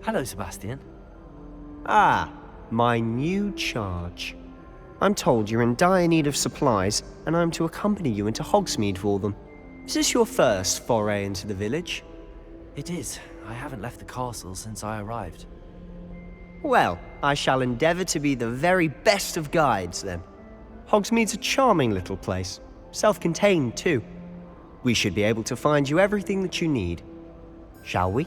Hello, Sebastian. Ah, my new charge. I'm told you're in dire need of supplies, and I'm to accompany you into Hogsmead for them. Is this your first foray into the village? It is. I haven't left the castle since I arrived. Well, I shall endeavour to be the very best of guides, then. Hogsmead's a charming little place, self-contained too. We should be able to find you everything that you need. Shall we?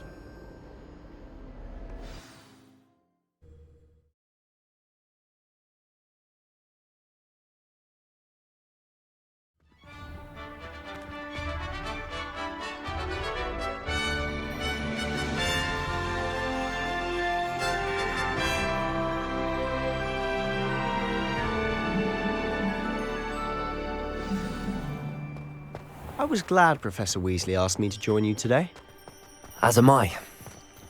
I was glad Professor Weasley asked me to join you today. As am I.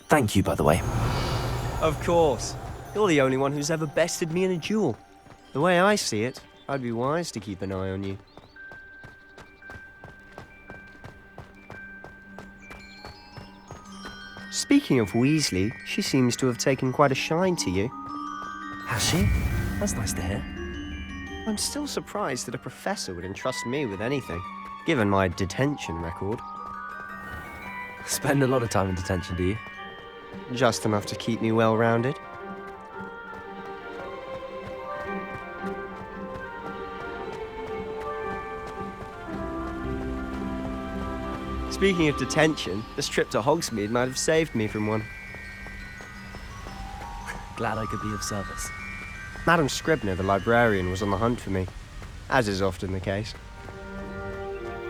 Thank you, by the way. Of course. You're the only one who's ever bested me in a duel. The way I see it, I'd be wise to keep an eye on you. Speaking of Weasley, she seems to have taken quite a shine to you. Has she? That's nice to hear. I'm still surprised that a professor would entrust me with anything, given my detention record. Spend a lot of time in detention, do you? Just enough to keep me well-rounded. Speaking of detention, this trip to Hogsmead might have saved me from one. Glad I could be of service. Madam Scribner, the librarian, was on the hunt for me, as is often the case.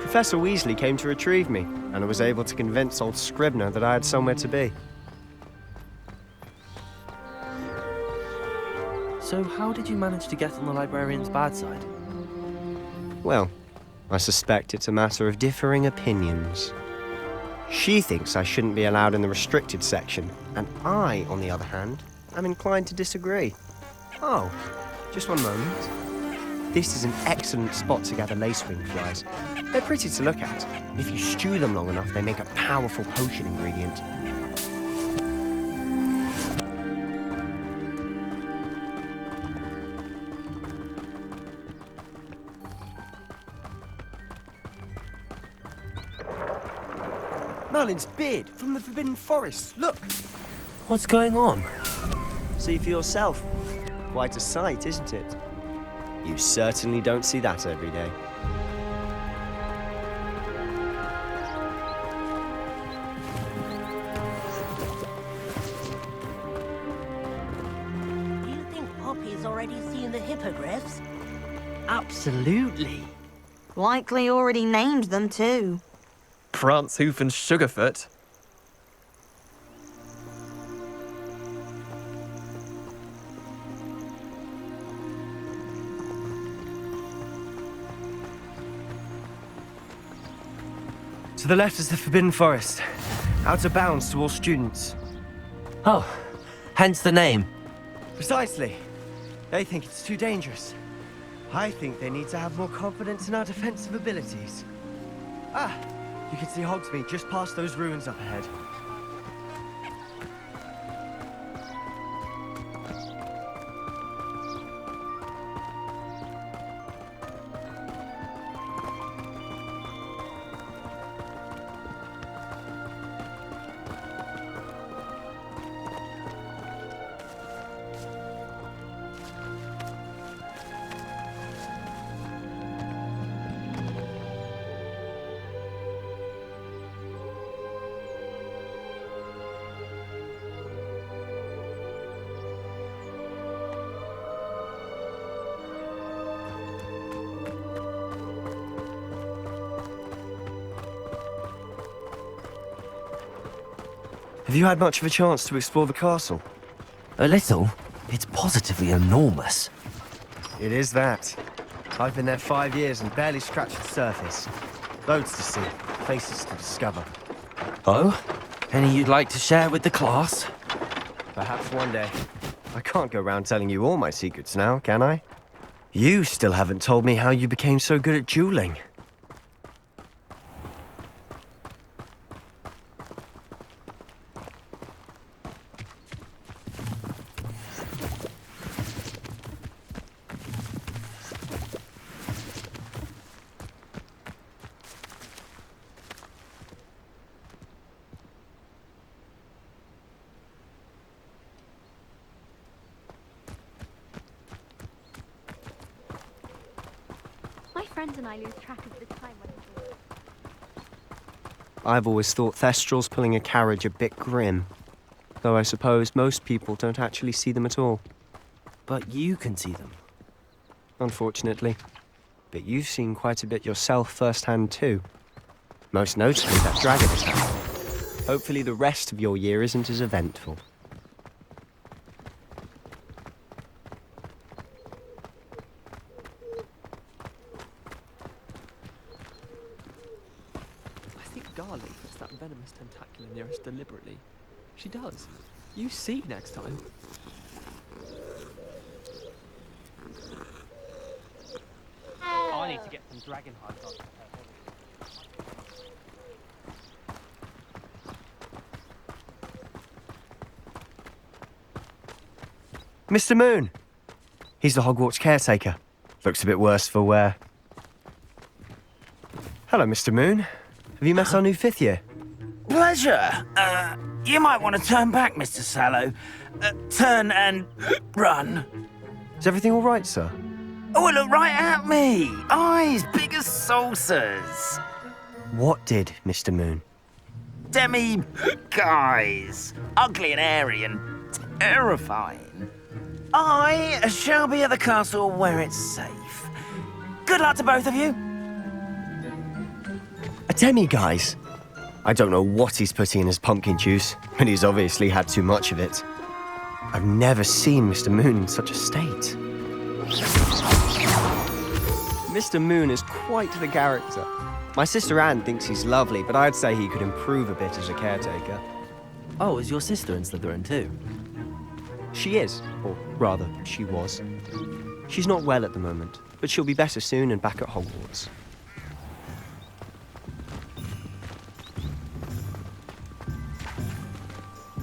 Professor Weasley came to retrieve me, and I was able to convince old Scribner that I had somewhere to be. So how did you manage to get on the librarian's bad side? Well, I suspect it's a matter of differing opinions. She thinks I shouldn't be allowed in the restricted section, and I, on the other hand, am inclined to disagree. Oh, just one moment. This is an excellent spot to gather lacewing flies. They're pretty to look at. If you stew them long enough, they make a powerful potion ingredient. Merlin's beard from the Forbidden Forest. Look! What's going on? See for yourself. Quite a sight, isn't it? You certainly don't see that every day. Do you think Poppy's already seen the hippogriffs? Absolutely. Likely already named them too. Prance, Hoof and Sugarfoot. To the left is the Forbidden Forest. Out of bounds to all students. Oh, hence the name. Precisely. They think it's too dangerous. I think they need to have more confidence in our defensive abilities. Ah, you can see Hogsmead just past those ruins up ahead. Have you had much of a chance to explore the castle? A little. It's positively enormous. It is that. I've been there 5 years and barely scratched the surface. Loads to see, places to discover. Oh? Any you'd like to share with the class? Perhaps one day. I can't go around telling you all my secrets now, can I? You still haven't told me how you became so good at dueling. friends and I lose track of the time when we I've always thought Thestrals pulling a carriage a bit grim, though I suppose most people don't actually see them at all. But you can see them. Unfortunately. But you've seen quite a bit yourself firsthand too. Most notably that dragon attack. Hopefully the rest of your year isn't as eventful. I think Garlic puts that venomous tentacular near us deliberately. She does. You see next time. I need to get some dragon hides on. Mr. Moon! He's the Hogwarts caretaker. Looks a bit worse for wear. Hello, Mr. Moon. Have you met our new 5th year? Pleasure. You might want to turn back, Mr. Sallow. Turn and run. Is everything all right, sir? Oh, look right at me. Eyes big as saucers. What did, Mr. Moon? Guys. Ugly and airy and terrifying. I shall be at the castle where it's safe. Good luck to both of you. A demi-guise? I don't know what he's putting in his pumpkin juice, but he's obviously had too much of it. I've never seen Mr. Moon in such a state. Mr. Moon is quite the character. My sister Anne thinks he's lovely, but I'd say he could improve a bit as a caretaker. Oh, is your sister in Slytherin too? She is, or rather, she was. She's not well at the moment, but she'll be better soon and back at Hogwarts.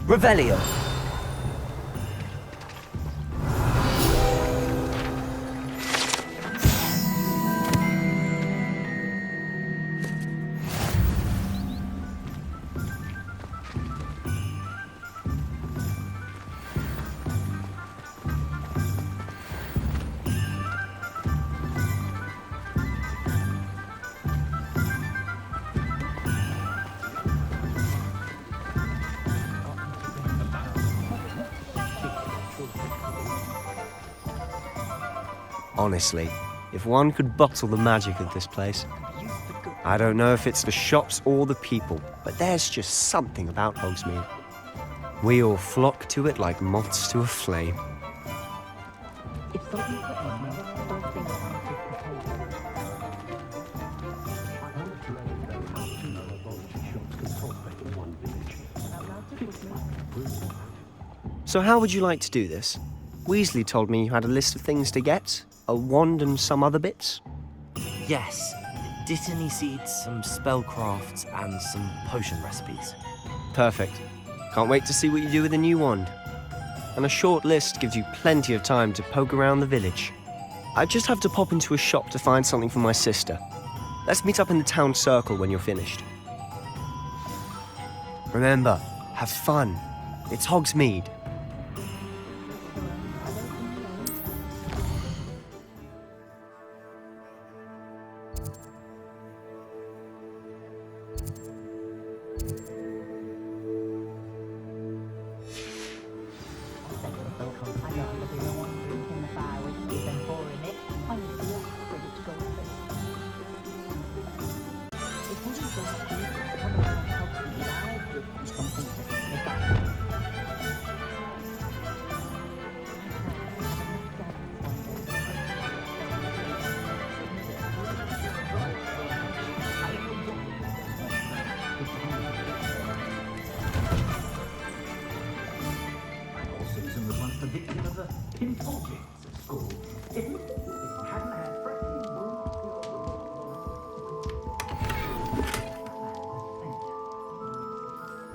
Revelio. Honestly, if one could bottle the magic of this place. I don't know if it's the shops or the people, but there's just something about Hogsmead. We all flock to it like moths to a flame. So how would you like to do this? Weasley told me you had a list of things to get. A wand and some other bits? Yes. Dittany seeds, some spellcrafts, and some potion recipes. Perfect. Can't wait to see what you do with the new wand. And a short list gives you plenty of time to poke around the village. I just have to pop into a shop to find something for my sister. Let's meet up in the town circle when you're finished. Remember, have fun. It's Hogsmead.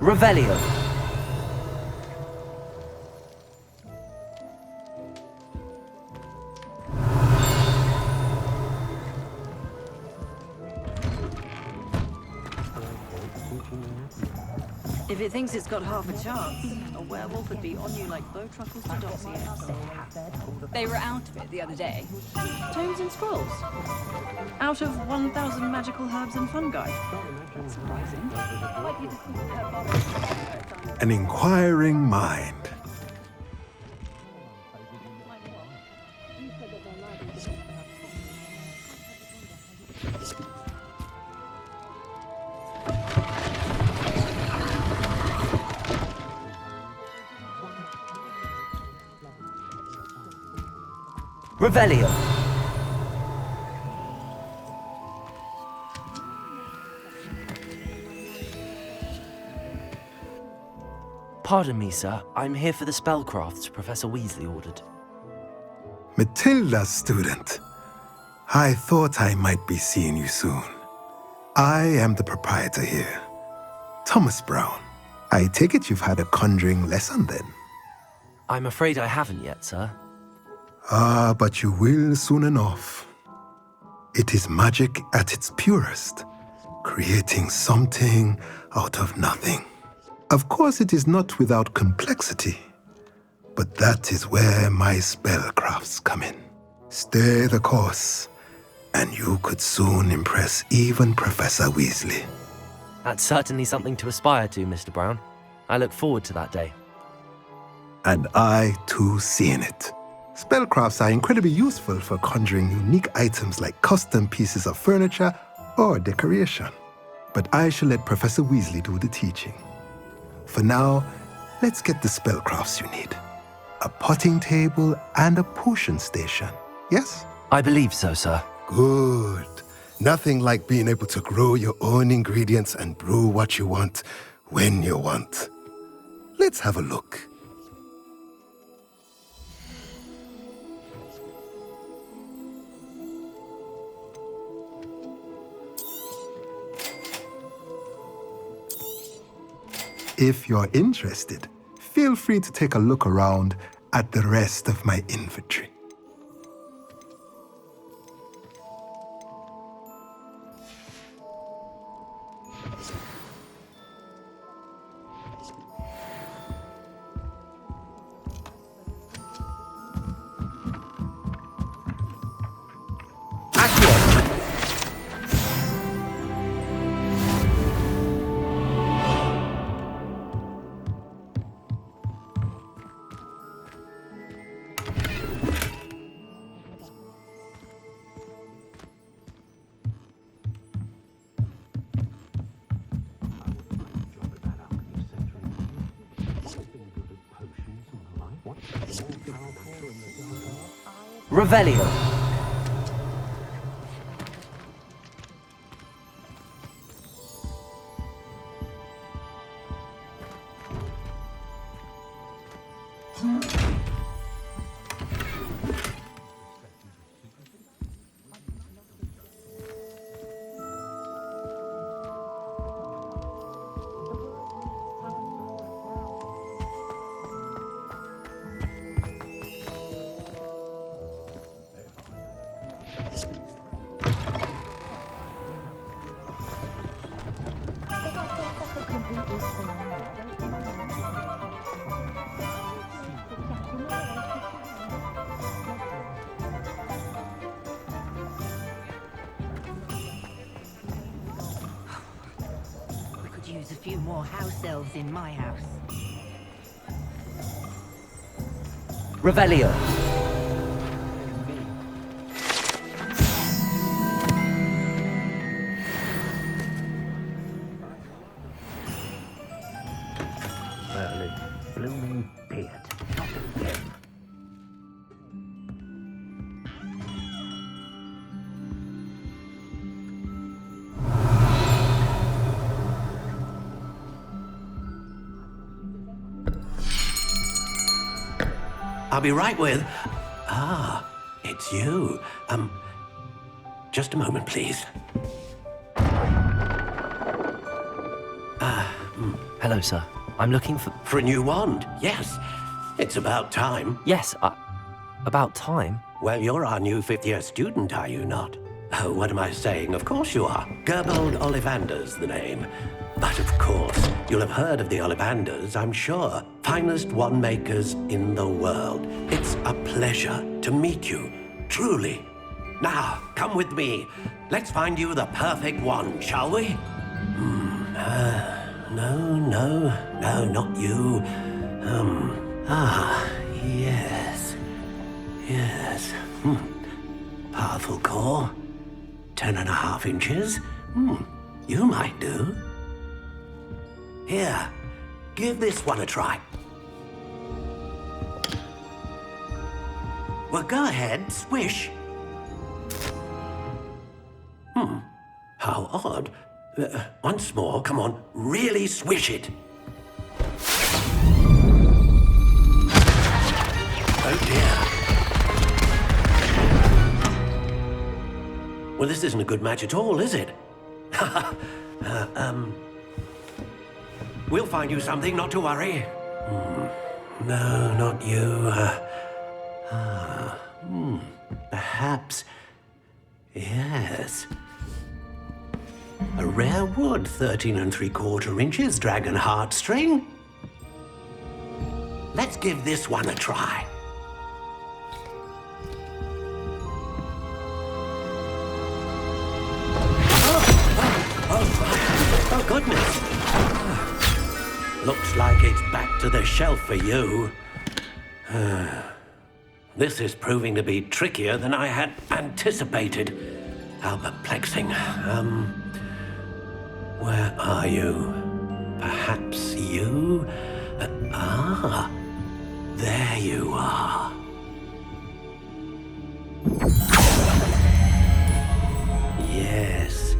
Revelio. If it thinks it's got half a chance, a werewolf would be on you like Bowtruckles to Dossier. They were out of it the other day. Tomes and scrolls. Out of 1,000 magical herbs and fungi. That's surprising. An inquiring mind. Revelio. Pardon me, sir. I'm here for the spellcrafts Professor Weasley ordered. Matilda's student. I thought I might be seeing you soon. I am the proprietor here, Thomas Brown. I take it you've had a conjuring lesson then? I'm afraid I haven't yet, sir. Ah, but you will soon enough. It is magic at its purest, creating something out of nothing. Of course, it is not without complexity, but that is where my spellcrafts come in. Stay the course, and you could soon impress even Professor Weasley. That's certainly something to aspire to, Mr. Brown. I look forward to that day. And I, too, seeing it. Spellcrafts are incredibly useful for conjuring unique items like custom pieces of furniture or decoration. But I shall let Professor Weasley do the teaching. For now, let's get the spellcrafts you need. A potting table and a potion station, yes? I believe so, sir. Good. Nothing like being able to grow your own ingredients and brew what you want when you want. Let's have a look. If you're interested, feel free to take a look around at the rest of my inventory. Revelio. Use a few more house elves in my house. Revelio. Blooming beard. Not him. I'll be right with... Ah, it's you. Just a moment, please. Hello, sir. I'm looking for... For a new wand, yes. It's about time. Yes, about time? Well, you're our new fifth-year student, are you not? Oh, what am I saying? Of course you are. Gerbold Ollivanders, the name. But of course, you'll have heard of the Ollivanders, I'm sure. Finest wand makers in the world. It's a pleasure to meet you, truly. Now, come with me. Let's find you the perfect wand, shall we? No, not you. Yes. Powerful core. 10.5 inches. You might do. Here, give this one a try. Well, go ahead, swish. How odd. Once more, come on, really swish it. Oh dear. Well, this isn't a good match at all, is it? We'll find you something, not to worry. No, not you. Perhaps. Yes. A rare wood, 13 3/4 inches, dragon heartstring. Let's give this one a try. Oh, goodness. Looks like it's back to the shelf for you. This is proving to be trickier than I had anticipated. How perplexing. Where are you? Perhaps you? There you are. Yes,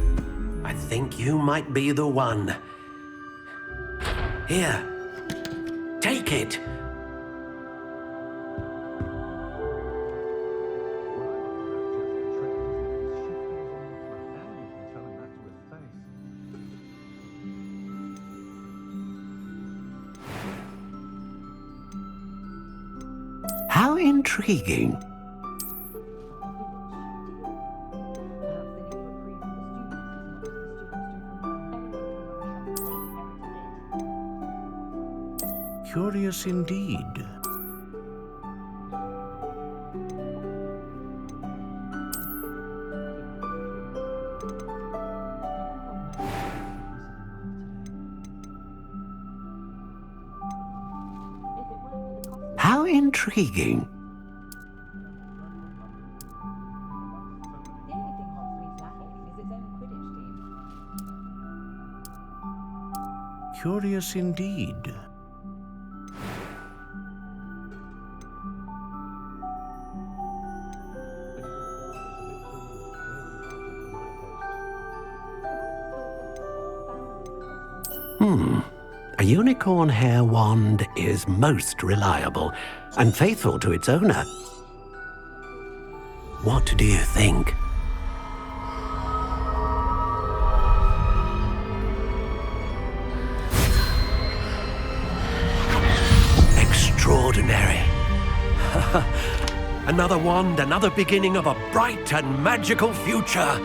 I think you might be the one. Here, take it. How intriguing. Curious indeed. How intriguing. Curious indeed. A unicorn hair wand is most reliable and faithful to its owner. What do you think? Extraordinary. Another wand, another beginning of a bright and magical future.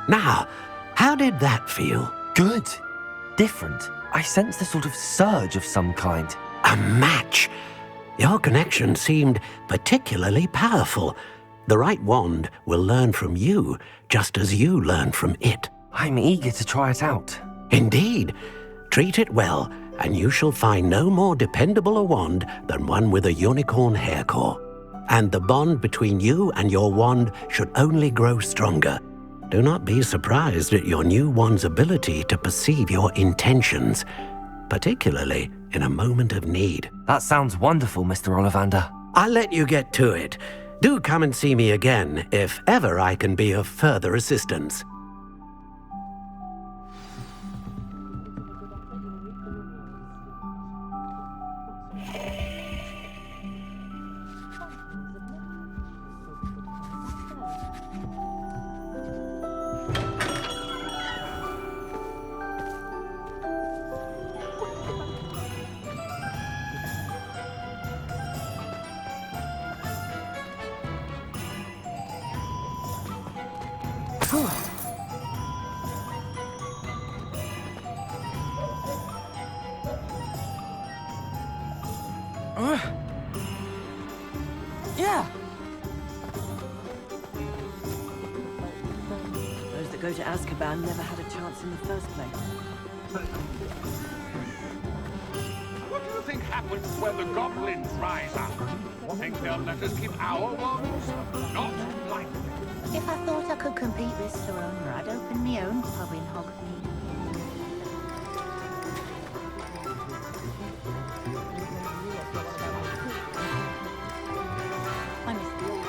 Now, how did that feel? Good. Different. I sensed a sort of surge of some kind. A match. Your connection seemed particularly powerful. The right wand will learn from you, just as you learn from it. I'm eager to try it out. Indeed. Treat it well, and you shall find no more dependable a wand than one with a unicorn hair core. And the bond between you and your wand should only grow stronger. Do not be surprised at your new wand's ability to perceive your intentions, particularly in a moment of need. That sounds wonderful, Mr. Ollivander. I'll let you get to it. Do come and see me again if ever I can be of further assistance. Yeah. Those that go to Azkaban never had a chance in the first place. What do you think happens when the goblins rise up? Think they'll let us keep our wands? Not likely. If I thought I could compete with Sarona, I'd open my own pub in Hogsmead. I miss the old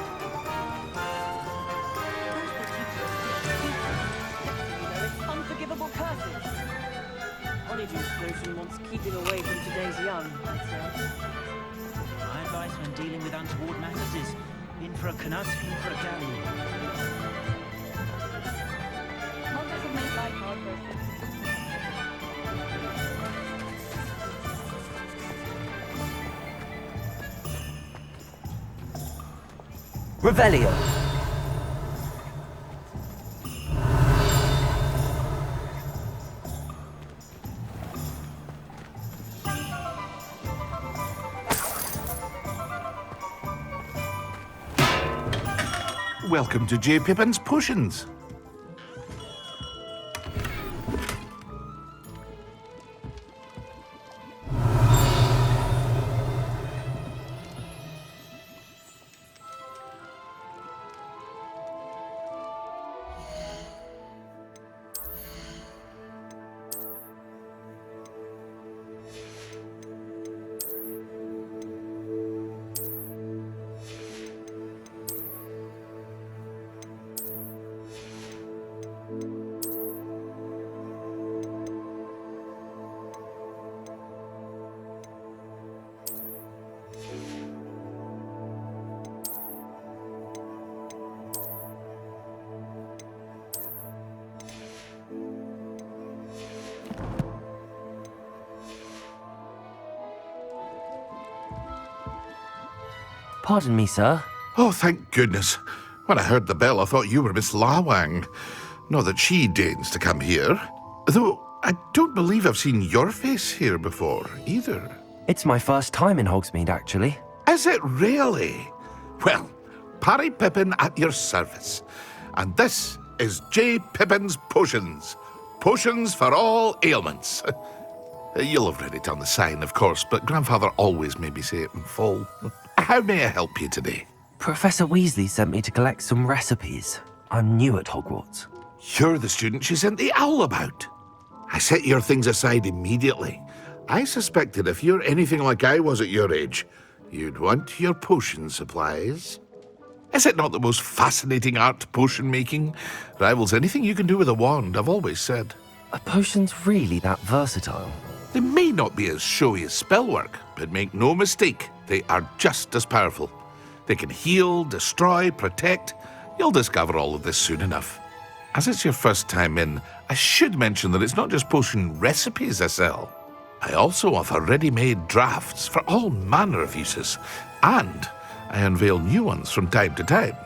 Unforgivable curses. Honeydew potion wants keeping away from today's young, I'd say. My advice when dealing with untoward matters is in for a canut, in for a galley. Muggles have made life hard for us. Revelio. Welcome to J. Pippin's Potions. Pardon me, sir. Oh, thank goodness. When I heard the bell, I thought you were Miss Lawang. Not that she deigns to come here. Though I don't believe I've seen your face here before, either. It's my first time in Hogsmead, actually. Is it really? Well, Parry Pippin at your service. And this is J. Pippin's Potions. Potions for all ailments. You'll have read it on the sign, of course, but Grandfather always made me say it in full. How may I help you today? Professor Weasley sent me to collect some recipes. I'm new at Hogwarts. You're the student she sent the owl about. I set your things aside immediately. I suspected if you're anything like I was at your age, you'd want your potion supplies. Is it not the most fascinating art, potion making? Rivals anything you can do with a wand, I've always said. Are potions really that versatile? They may not be as showy as spellwork, but make no mistake, they are just as powerful. They can heal, destroy, protect. You'll discover all of this soon enough. As it's your first time in, I should mention that it's not just potion recipes I sell. I also offer ready-made drafts for all manner of uses, and I unveil new ones from time to time.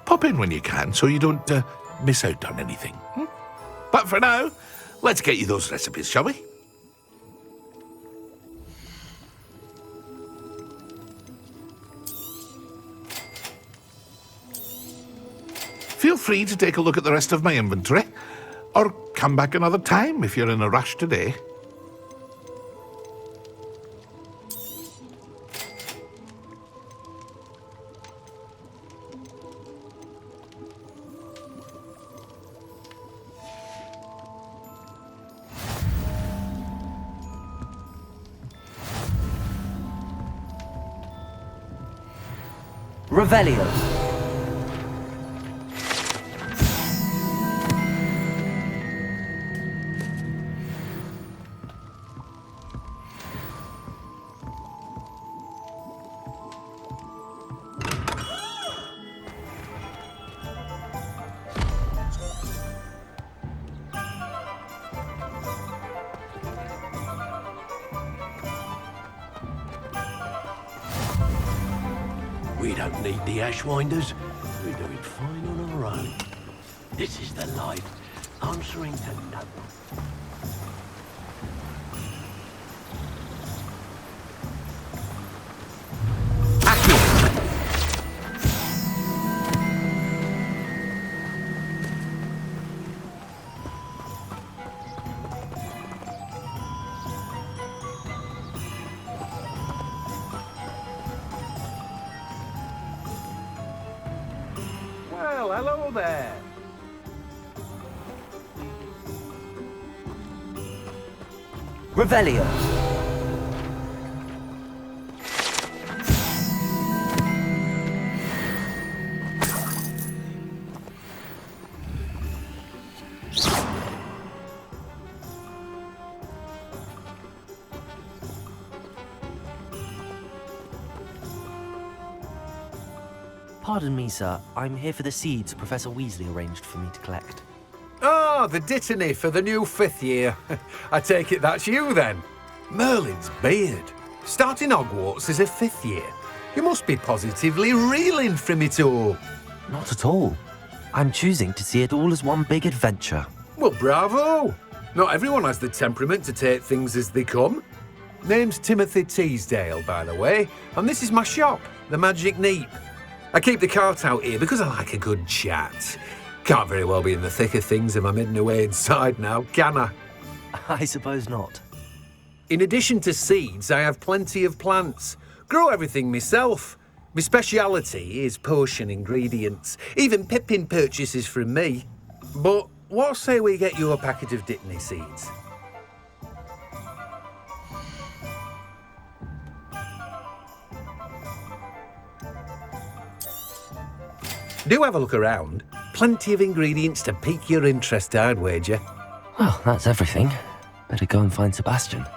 Pop in when you can so you don't miss out on anything. But for now, let's get you those recipes, shall we? Feel free to take a look at the rest of my inventory, or come back another time if you're in a rush today. Revelio. We don't need the Ashwinders. We're doing fine on our own. This is the life, answering to no one. Well, hello there. Revelio. Pardon me, sir. I'm here for the seeds Professor Weasley arranged for me to collect. Ah, the Dittany for the new 5th year. I take it that's you then. Merlin's beard. Starting Hogwarts as a 5th year. You must be positively reeling from it all. Not at all. I'm choosing to see it all as one big adventure. Well, bravo. Not everyone has the temperament to take things as they come. Name's Timothy Teasdale, by the way, and this is my shop, the Magic Neep. I keep the cart out here because I like a good chat. Can't very well be in the thick of things if I'm hidden away inside now, can I? I suppose not. In addition to seeds, I have plenty of plants. Grow everything myself. My speciality is potion ingredients. Even Pippin purchases from me. But what say we get you a packet of Dittany seeds? Do have a look around. Plenty of ingredients to pique your interest, I'd wager. Well, that's everything. Better go and find Sabastian.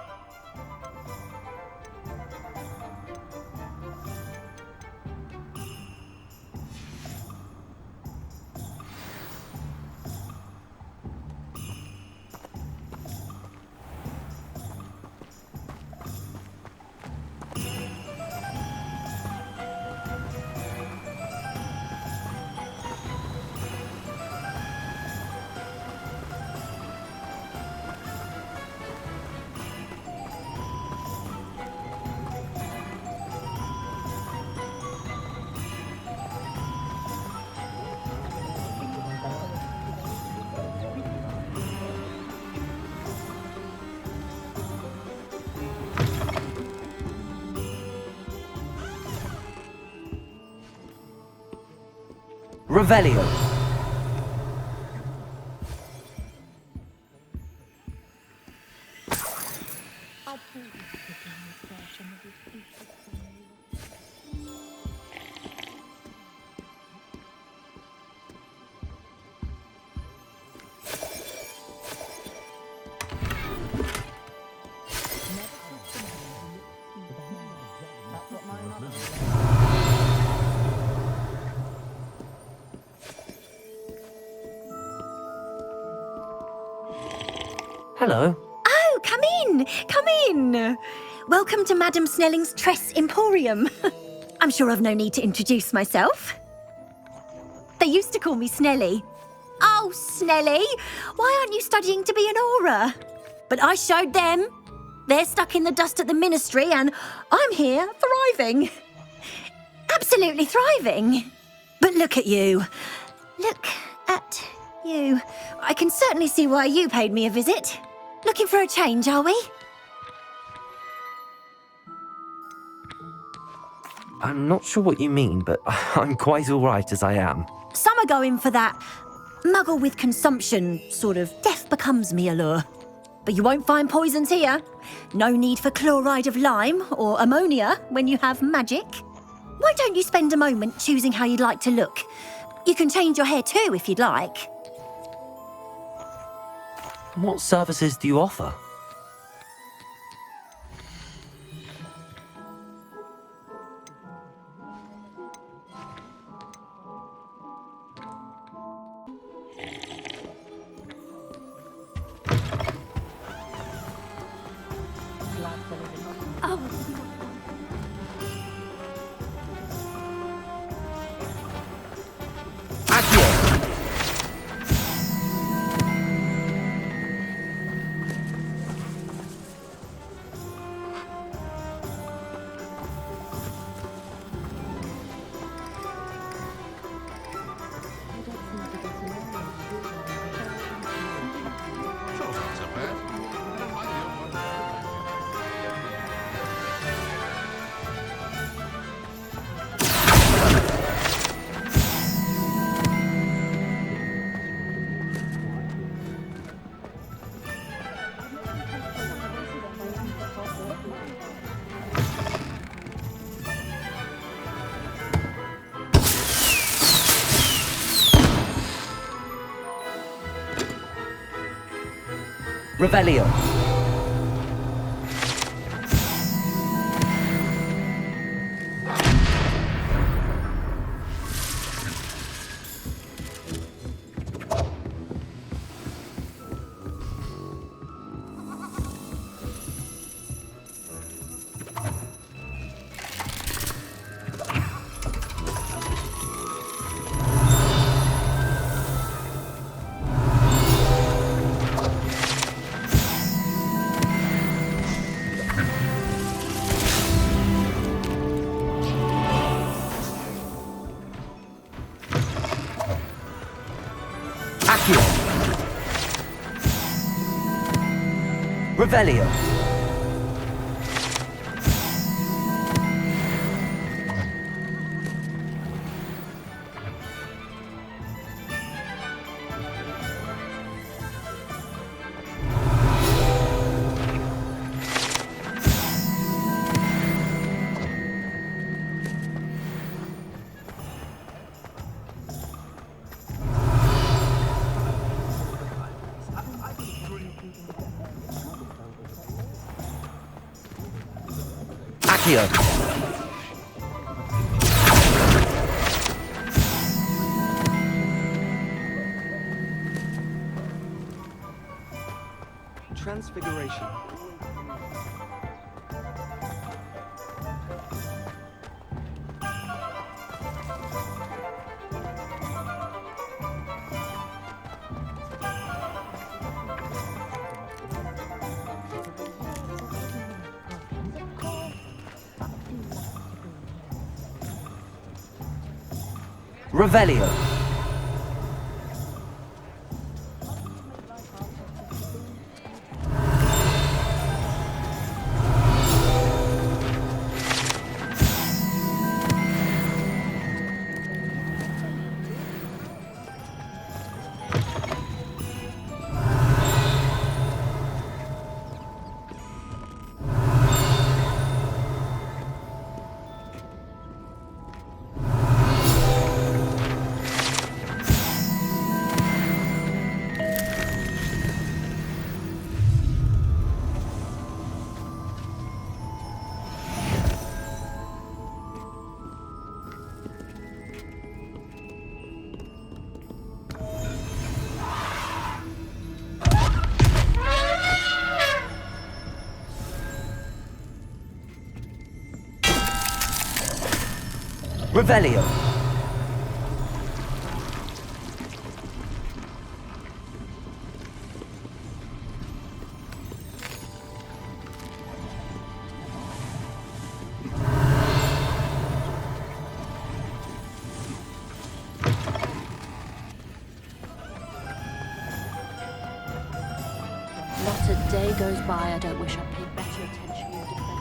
Revelio. Hello. Oh, come in, come in. Welcome to Madame Snelling's Tress Emporium. I'm sure I've no need to introduce myself. They used to call me Snelly. Oh, Snelly, why aren't you studying to be an aura? But I showed them. They're stuck in the dust at the ministry and I'm here thriving. Absolutely thriving. But look at you. Look at you. I can certainly see why you paid me a visit. Looking for a change, are we? I'm not sure what you mean, but I'm quite all right as I am. Some are going for that muggle with consumption, sort of death becomes me allure. But you won't find poisons here. No need for chloride of lime or ammonia when you have magic. Why don't you spend a moment choosing how you'd like to look? You can change your hair too if you'd like. What services do you offer? Revelio. Revelio. Accio. Transfiguration. Revelio. Revelio. Not a day goes by I don't wish I'd paid better attention to defense.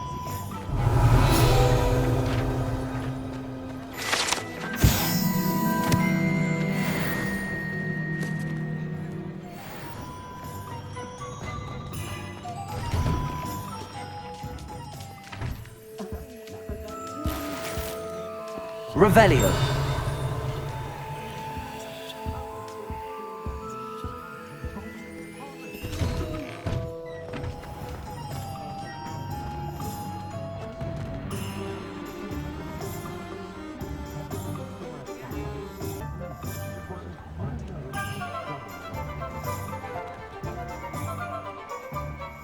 Revelio.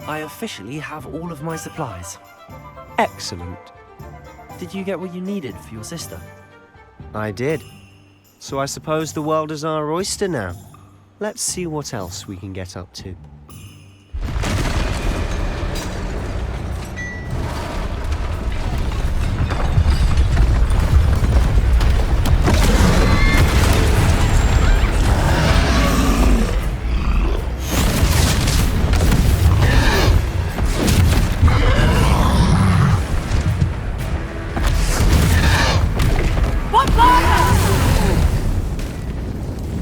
I officially have all of my supplies. Excellent. Did you get what you needed for your sister? I did. So I suppose the world is our oyster now. Let's see what else we can get up to.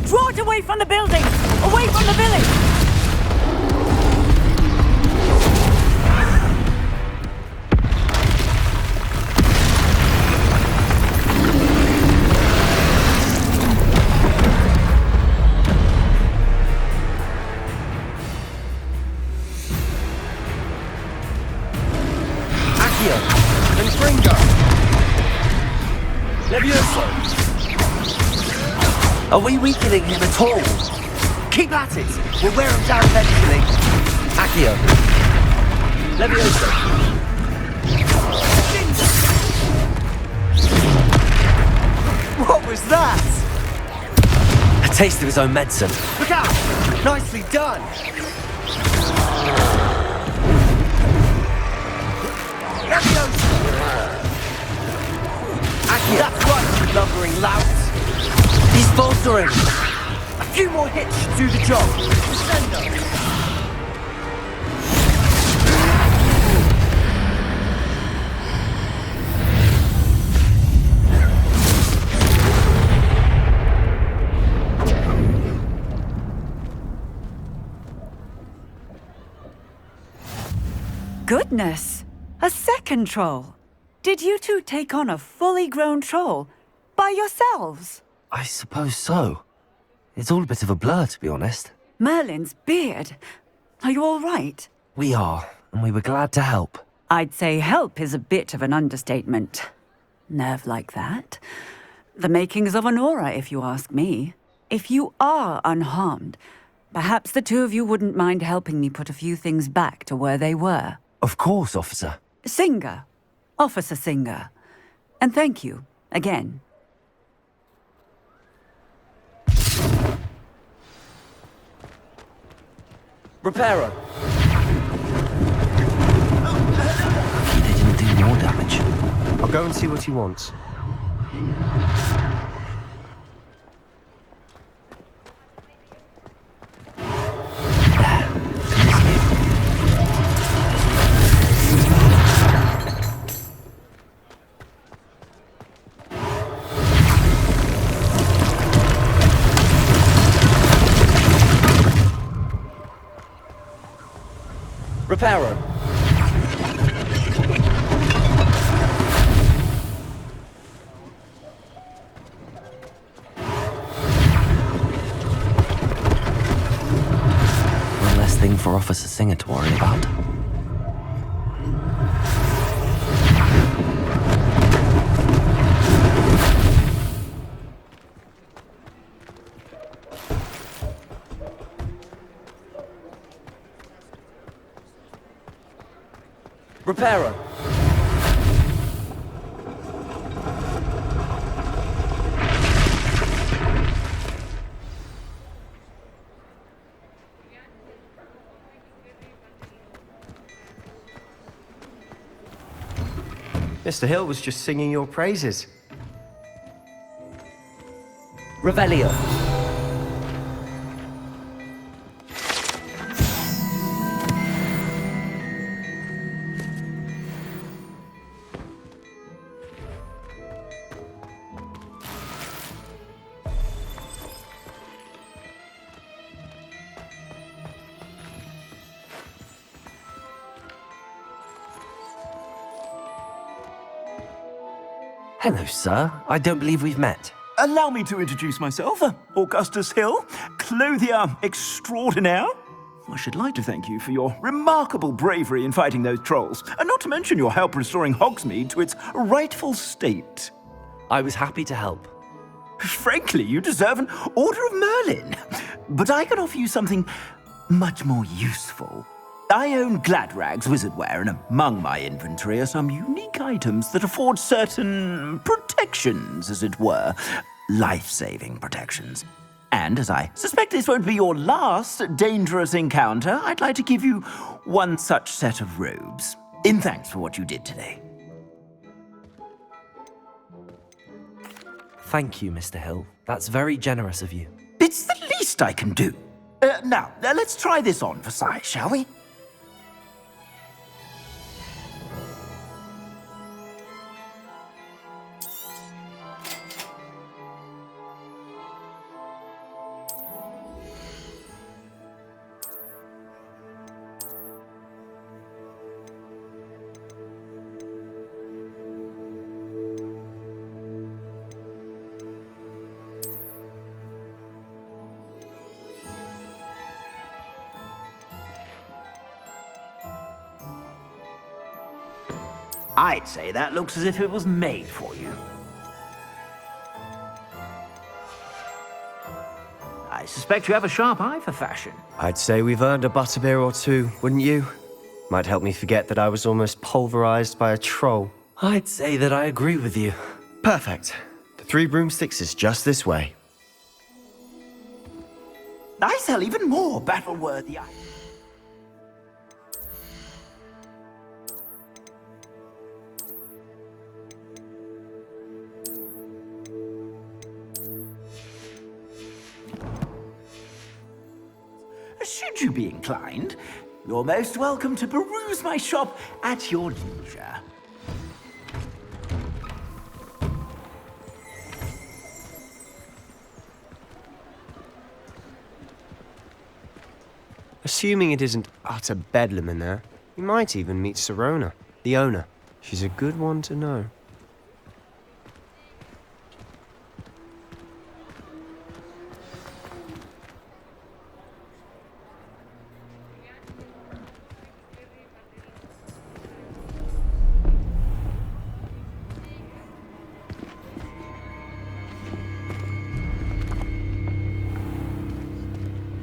Draw it away from the building! Away from the village! Are we weakening him at all? Keep at it! We'll wear him down eventually. Accio. Leviosa. What was that? A taste of his own medicine. Look out! Nicely done! Leviosa! Accio. That's right, you lumbering lout. He's faltering. A few more hits should do the job. Descendo. Goodness! A second troll! Did you two take on a fully grown troll by yourselves? I suppose so. It's all a bit of a blur, to be honest. Merlin's beard. Are you all right? We are, and we were glad to help. I'd say help is a bit of an understatement. Nerve like that. The makings of an aura, if you ask me. If you are unharmed, perhaps the two of you wouldn't mind helping me put a few things back to where they were. Of course, officer. Singer. Officer Singer. And thank you, again. Reparo. Lucky they didn't do more damage. I'll go and see what he wants. Reparo. One less thing for Officer Singer to worry about. Reparo. Mr. Hill was just singing your praises. Revelio. Hello, sir. I don't believe we've met. Allow me to introduce myself, Augustus Hill, clothier extraordinaire. I should like to thank you for your remarkable bravery in fighting those trolls, and not to mention your help restoring Hogsmead to its rightful state. I was happy to help. Frankly, you deserve an Order of Merlin. But I can offer you something much more useful. I own Gladrag's wizardware, and among my inventory are some unique items that afford certain protections, as it were. Life-saving protections. And as I suspect this won't be your last dangerous encounter, I'd like to give you one such set of robes, in thanks for what you did today. Thank you, Mr. Hill. That's very generous of you. It's the least I can do. Now, let's try this on for size, shall we? I'd say that looks as if it was made for you. I suspect you have a sharp eye for fashion. I'd say we've earned a butterbeer or two, wouldn't you? Might help me forget that I was almost pulverized by a troll. I'd say that I agree with you. Perfect. The 3 Broomsticks is just this way. I sell even more battle-worthy items. Should you be inclined, you're most welcome to peruse my shop at your leisure. Assuming it isn't utter bedlam in there, you might even meet Sarona, the owner. She's a good one to know.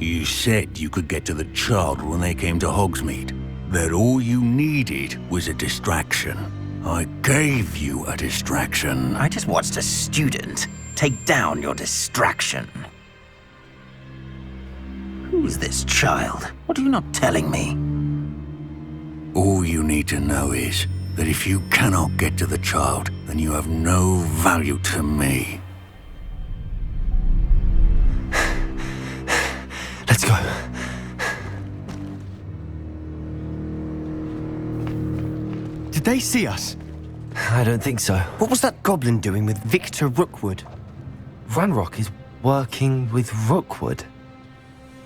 You said you could get to the child when they came to Hogsmead. That all you needed was a distraction. I gave you a distraction. I just watched a student take down your distraction. Who's this child? What are you not telling me? All you need to know is that if you cannot get to the child, then you have no value to me. Let's go. Did they see us? I don't think so. What was that goblin doing with Victor Rookwood? Ranrock is working with Rookwood.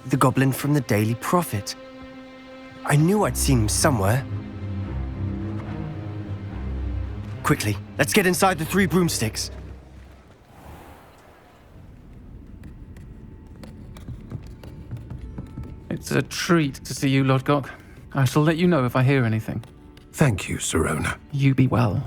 The goblin from the Daily Prophet. I knew I'd seen him somewhere. Quickly, let's get inside the 3 Broomsticks. It's a treat to see you, Lodgok. I shall let you know if I hear anything. Thank you, Sarona. You be well.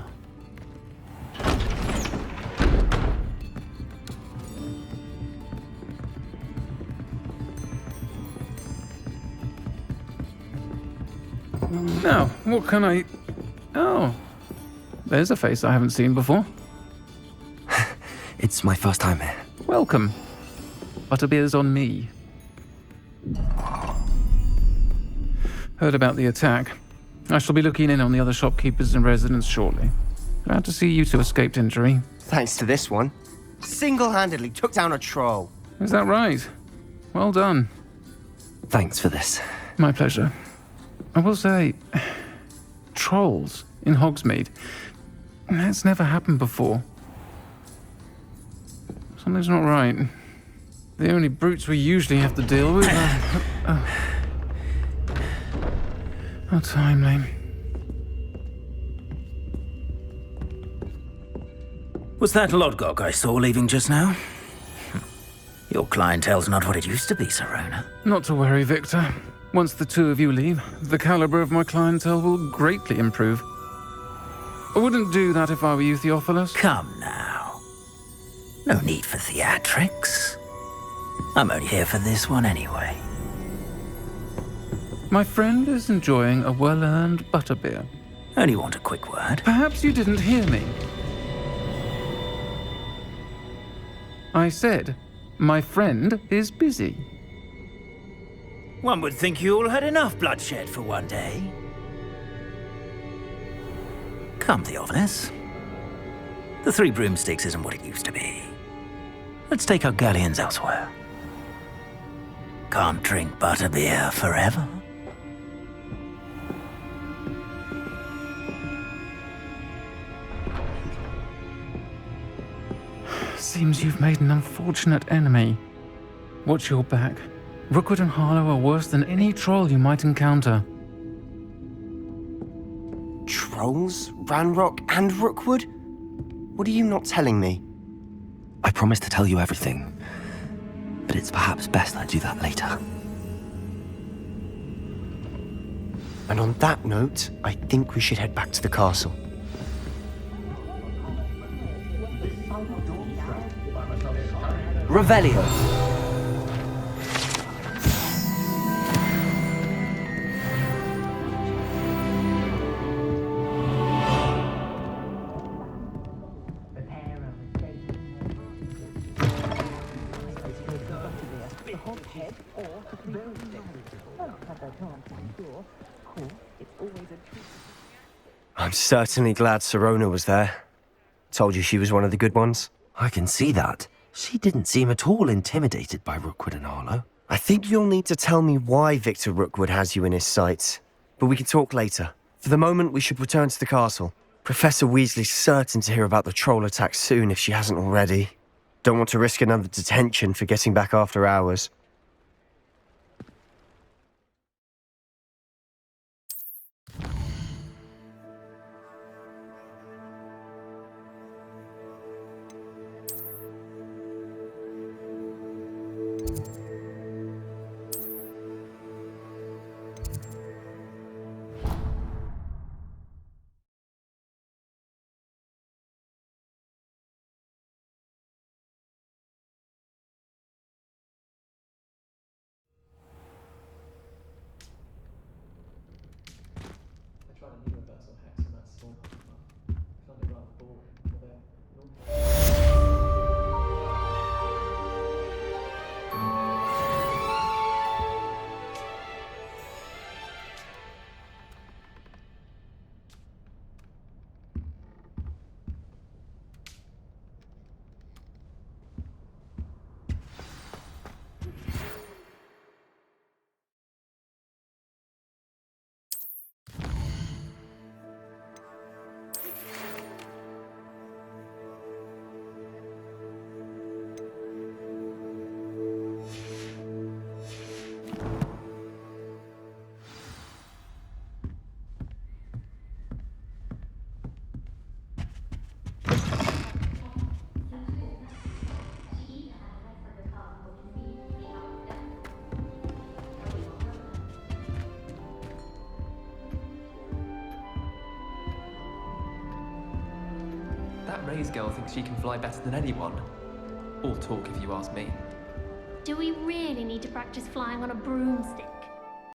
Now, what can I... Oh, there's a face I haven't seen before. It's my first time here. Welcome. Butterbeer's on me. Heard about the attack. I shall be looking in on the other shopkeepers and residents shortly. Glad to see you two escaped injury. Thanks to this one. Single-handedly took down a troll. Is that right? Well done. Thanks for this. My pleasure. I will say, trolls in Hogsmead. That's never happened before. Something's not right. The only brutes we usually have to deal with are... How timely. Was that Lodgok I saw leaving just now? Your clientele's not what it used to be, Sarona. Not to worry, Victor. Once the 2 of you leave, the caliber of my clientele will greatly improve. I wouldn't do that if I were you, Theophilus. Come now. No need for theatrics. I'm only here for this one anyway. My friend is enjoying a well-earned butterbeer. Only want a quick word. Perhaps you didn't hear me. I said, my friend is busy. One would think you all had enough bloodshed for one day. Come, Theophilus. The 3 Broomsticks isn't what it used to be. Let's take our galleons elsewhere. Can't drink butterbeer forever. Seems you've made an unfortunate enemy. Watch your back. Rookwood and Harlow are worse than any troll you might encounter. Trolls? Ranrock and Rookwood? What are you not telling me? I promised to tell you everything, but it's perhaps best I do that later. And on that note, I think we should head back to the castle. Revelio. Hogsmead or the Broomsticks. Well, have their chance, I'm sure. Of course, it's always a treat. I'm certainly glad Sarona was there. Told you she was one of the good ones. I can see that. She didn't seem at all intimidated by Rookwood and Arlo. I think you'll need to tell me why Victor Rookwood has you in his sights. But we can talk later. For the moment, we should return to the castle. Professor Weasley's certain to hear about the troll attack soon if she hasn't already. Don't want to risk another detention for getting back after hours. That Ray's girl thinks she can fly better than anyone. All talk, if you ask me. Do we really need to practice flying on a broomstick?